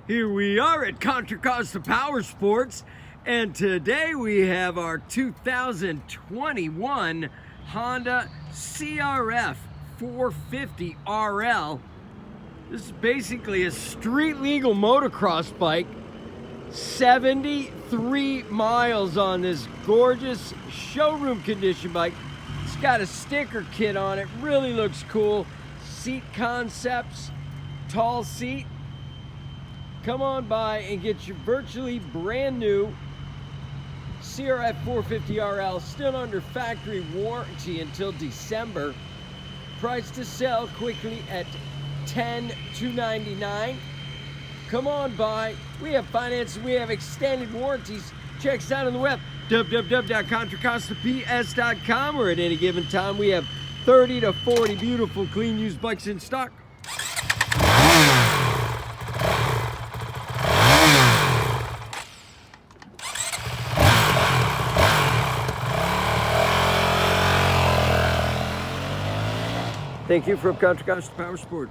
Here we are at Contra Costa Powersports, and today we have our 2021 Honda CRF450RL. This is basically a street legal motocross bike. 73 miles on this gorgeous showroom condition bike. It's got a sticker kit on it, really looks cool. Seat concepts, tall seat. Come on by and get your virtually brand new CRF450RL, still under factory warranty until December. Price to sell quickly at $10,299. Come on by. We have financing, we have extended warranties. Check us out on the web, www.contracostaps.com, or at any given time we have 30 to 40 beautiful clean used bikes in stock. Thank you from Contra Costa Powersports.